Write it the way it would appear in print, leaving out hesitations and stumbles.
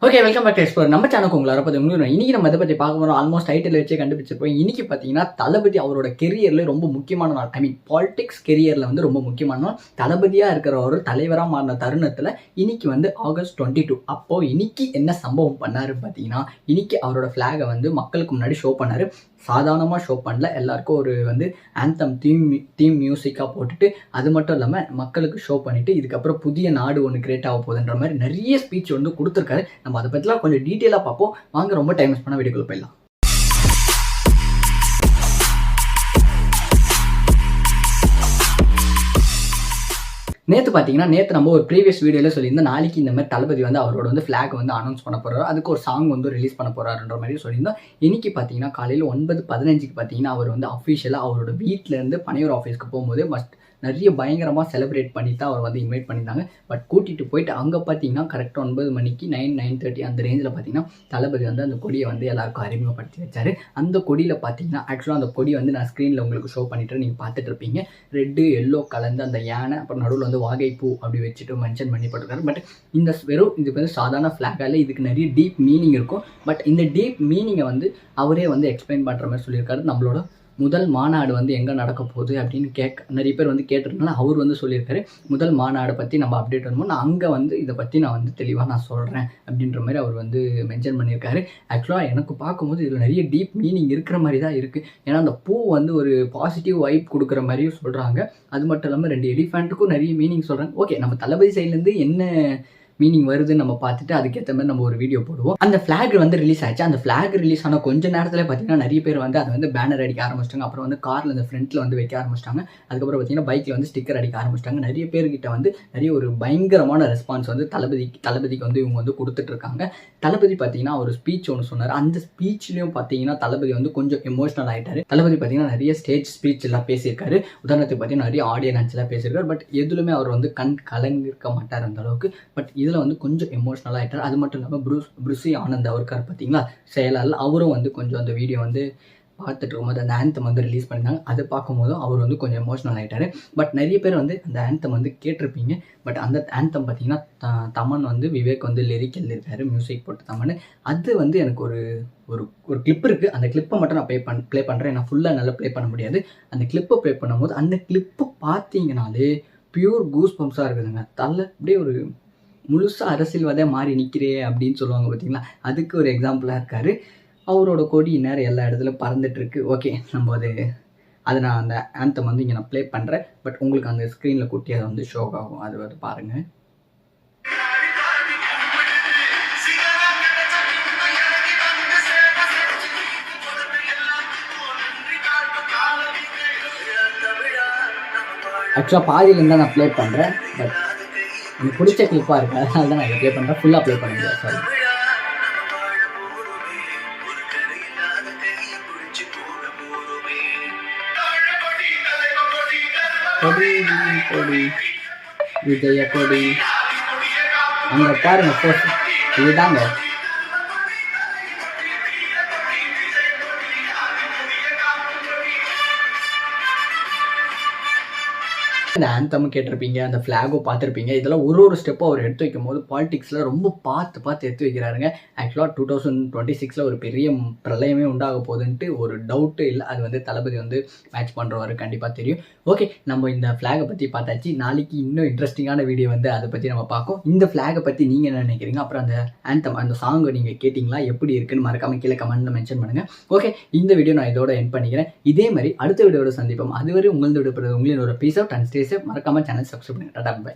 Okay, welcome back to explore. நம்ம சேனலுக்கு உங்களை வரப்போ இன்னைக்கு நம்ம இதை பற்றி பார்க்க போகிறோம். ஆல்மோஸ்ட் டைட்டில் வச்சு கண்டுபிடிச்சிருப்போம். இன்னைக்கு பார்த்தீங்கன்னா தளபதி அவரோட கெரியரில் ரொம்ப முக்கியமான நாள். ஐ மீன் பாலிடிக்ஸ் கெரியரில் வந்து ரொம்ப முக்கியமான நாள். தளபதியாக இருக்கிற ஒரு தலைவராக மாறின தருணத்தில் இன்னைக்கு வந்து ஆகஸ்ட் 22. அப்போது இன்னைக்கு என்ன சம்பவம் பண்ணாரு பார்த்தீங்கன்னா, இன்னைக்கு அவரோட ஃப்ளாகை வந்து மக்களுக்கு முன்னாடி ஷோ பண்ணார். சாதாரணமாக ஷோ பண்ணல, எல்லாருக்கும் ஒரு வந்து ஆந்தம் தீம் மியூசிக்காக போட்டுட்டு, அது மட்டும் இல்லாமல் மக்களுக்கு ஷோ பண்ணிவிட்டு, இதுக்கப்புறம் புதிய நாடு ஒன்று கிரியேட் ஆக போகுதுன்ற மாதிரி நிறைய ஸ்பீச் வந்து கொடுத்துருக்காரு. நம்ம அதை பற்றிலாம் கொஞ்சம் டீட்டெயிலாக பார்ப்போம். வாங்க, ரொம்ப டைம் வேஸ்ட் பண்ண வீடியோக்குள்ள போயிடலாம். நேற்று பார்த்தீங்கன்னா, நம்ம ஒரு ப்ரீவியஸ் வீடியோவில் சொல்லியிருந்தோம், நாளைக்கு இந்த மாதிரி தளபதி வந்து அவரோட வந்து ஃப்ளாக் வந்து அனௌன்ஸ் பண்ண போகிறாரு, அதுக்கு ஒரு சாங் வந்து ரிலீஸ் பண்ண போகிறாருன்ற மாதிரி சொல்லியிருந்தோம். இன்னைக்கு பார்த்தீங்கன்னா காலையில் 9:15 பார்த்தீங்கன்னா அவர் வந்து அஃபிஷியலாக அவரோட வீட்டிலேருந்து பனையூர் ஆஃபீஸ்க்கு போகும்போது நிறைய பயங்கரமாக செலிப்ரேட் பண்ணி தான் அவர் வந்து இன்வைட் பண்ணியிருந்தாங்க. பட் கூட்டிகிட்டு போயிட்டு அங்கே பார்த்தீங்கன்னா கரெக்டாக 9 மணிக்கு 9:30 அந்த ரேஞ்சில் பார்த்தீங்கன்னா தளபதி வந்து அந்த கொடியை வந்து எல்லாருக்கும் அறிமுகப்படுத்தி வச்சார். அந்த கொடியில் பார்த்தீங்கன்னா ஆக்சுவலாக அந்த கொடி வந்து நான் ஸ்க்ரீனில் உங்களுக்கு ஷோ பண்ணிட்டு நீங்கள் பார்த்துட்டு இருப்பீங்க. ரெட்டு எல்லோ கலந்து அந்த யானை, அப்புறம் நடுவில் வந்து வாகைப்பூ அப்படி வச்சுட்டு மென்ஷன் பண்ணி போட்டிருக்காரு. பட் இது வந்து சாதாரண ஃப்ளாகால இதுக்கு நிறைய டீப் மீனிங் இருக்கும். பட் இந்த டீப் மீனிங்கை வந்து அவரே வந்து எக்ஸ்பிளைன் பண்ணுற மாதிரி சொல்லியிருக்காரு. நம்மளோட முதல் மாநாடு வந்து எங்கே நடக்க போகுது அப்படின்னு நிறைய பேர் வந்து கேட்டிருந்தால அவர் வந்து சொல்லியிருக்காரு, முதல் மாநாடை பற்றி நம்ம அப்டேட் பண்ணும்போது நான் அங்கே வந்து இதை பற்றி நான் வந்து தெளிவாக நான் சொல்கிறேன் அப்படின்ற மாதிரி அவர் வந்து மென்ஷன் பண்ணியிருக்காரு. ஆக்சுவலாக எனக்கு பார்க்கும்போது இதில் நிறைய டீப் மீனிங் இருக்கிற மாதிரி தான் இருக்குது. ஏன்னா அந்த பூ வந்து ஒரு பாசிட்டிவ் வைப் கொடுக்குற மாதிரியும் சொல்கிறாங்க. அது மட்டும் இல்லாமல் 2 எலிஃபெண்ட்டுக்கும் நிறைய மீனிங் சொல்கிறாங்க. ஓகே, நம்ம தளபதி சைட்லேருந்து என்ன மீனிங் வருதுன்னு நம்ம பார்த்துட்டு அதுக்கேற்ற மாதிரி நம்ம ஒரு வீடியோ போடுவோம். அந்த ஃப்ளாக் வந்து ரிலீஸ் ஆச்சு. அந்த ஃப்ளாக் ரிலீஸ் ஆன கொஞ்சம் நேரத்தில் பார்த்தீங்கன்னா நிறைய பேர் வந்து அதை வந்து பேனர் அடிக்க ஆரம்பிச்சிட்டாங்க. அப்புறம் வந்து காரில் அந்த ஃப்ரண்ட்டில் வந்து வைக்க ஆரம்பிச்சிட்டாங்க. அதுக்கப்புறம் பார்த்தீங்கன்னா பைக்கில் வந்து ஸ்டிக்கர் அடிக்க ஆரம்பிச்சிட்டாங்க. நிறைய பேர்கிட்ட வந்து நிறைய ஒரு பயங்கரமான ரெஸ்பான்ஸ் வந்து தளபதிக்கு வந்து இவங்க வந்து கொடுத்துட்ருக்காங்க. தளபதி பார்த்தீங்கன்னா ஒரு ஸ்பீச் ஒன்று சொன்னார். அந்த ஸ்பீச்லேயும் பார்த்தீங்கன்னா தளபதி வந்து கொஞ்சம் எமோஷனல் ஆகிட்டார். தளபதி பார்த்தீங்கன்னா நிறைய ஸ்டேஜ் ஸ்பீச் எல்லாம் பேசியிருக்காரு. உதாரணத்துக்கு பார்த்தீங்கன்னா நிறைய ஆடியோ லான்ச்லாம் பேசியிருக்காரு. பட் எதுலுமே அவர் வந்து கலங்கிருக்க மாட்டார் அந்த அளவுக்கு. பட் இதில் வந்து கொஞ்சம் எமோஷ்னலாக ஆகிட்டார். அது மட்டும் இல்லாமல் ப்ரூசி ஆனந்த் அவருக்கார் பார்த்தீங்களா செயலாளர், அவரும் வந்து கொஞ்சம் அந்த வீடியோ வந்து பார்த்துட்டு இருக்கும்போது அந்த ஆந்தம் வந்து ரிலீஸ் பண்ணியிருந்தாங்க. அதை பார்க்கும்போதும் அவர் வந்து கொஞ்சம் எமோஷ்னல் ஆகிட்டார். பட் நிறைய பேர் வந்து அந்த ஆந்தம் வந்து கேட்டிருப்பீங்க. பட் அந்த ஆந்தம் பார்த்தீங்கன்னா தமன் வந்து விவேக் வந்து லிரிக் எழுதியிருக்காரு, மியூசிக் போட்டு தமன். அது வந்து எனக்கு ஒரு கிளிப் இருக்குது. அந்த கிளிப்பை மட்டும் நான் ப்ளே பண்ணுறேன். நான் ஃபுல்லாக நல்லா ப்ளே பண்ண முடியாது. அந்த கிளிப்பை ப்ளே பண்ணும்போது அந்த கிளிப்பை பார்த்தீங்கனாலே பியூர் கூஸ் பம்ப்ஸாக இருக்குதுங்க. அப்படியே ஒரு முழுசாக அரசியல்வாதியாக மாறி நிற்கிறே அப்படின்னு சொல்லுவாங்க பார்த்தீங்களா, அதுக்கு ஒரு எக்ஸாம்பிளாக இருக்கார். அவரோட கொடி நேரம் எல்லா இடத்துல பறந்துட்டுருக்கு. ஓகே, நம்ம அதை நான் அந்த ஆந்தம் வந்து இங்கே நான் ப்ளே பண்ணுறேன். பட் உங்களுக்கு அந்த ஸ்க்ரீனில் கூட்டி அதை வந்து ஷோ ஆகும், அது வந்து பாருங்கள். ஆக்சுவலாக பாதியிலேருந்து தான் நான் ப்ளே பண்ணுறேன். பட் எனக்கு பிடிச்ச கிளிப்பாக இருக்குது, அதனால தான் நான் இதை ப்ளே பண்ணுறேன். ஃபுல்லாக ப்ளே பண்ண முடியாது, சாரி. கொடி விஜய கொடி அங்கே பாருங்க, இதுதாங்க இந்த ஆந்தமும் கேட்டிருப்பீங்க, அந்த ஃப்ளாகும் பார்த்துருப்பீங்க. இதெல்லாம் ஒரு ஸ்டெப்பும் அவர் எடுத்து வைக்கும் போது பாலிடிக்ஸில் ரொம்ப பார்த்து எடுத்து வைக்கிறாருங்க. ஆக்சுவலாக 2026 ஒரு பெரிய பிரளயமே உண்டாக போகுதுன்ட்டு ஒரு டவுட்டு இல்லை. அது வந்து தளபதி வந்து மேட்ச் பண்ணுறவர் கண்டிப்பாக தெரியும். ஓகே, நம்ம இந்த ஃப்ளாகை பற்றி பார்த்தாச்சு. நாளைக்கு இன்னும் இன்ட்ரெஸ்டிங்கான வீடியோ வந்து அதை பற்றி நம்ம பார்ப்போம். இந்த ஃப்ளாகை பற்றி நீங்கள் என்ன நினைக்கிறீங்க? அப்புறம் அந்த ஆந்தம், அந்த சாங்கை நீங்கள் கேட்டிங்களா, எப்படி இருக்குன்னு மறக்காமல் கீழே கமெண்ட்டில் மென்ஷன் பண்ணுங்கள். ஓகே, இந்த வீடியோ நான் இதோட எண்ட் பண்ணிக்கிறேன். இதே மாதிரி அடுத்த வீடியோட சந்திப்போம். அதுவரை உங்களது விடுபடுறது உங்களின் ஒரு peace out and stay safe. மறக்காமல் சேனல் சப்ஸ்கிரைப் பண்ணுங்கள். டாடா, பை.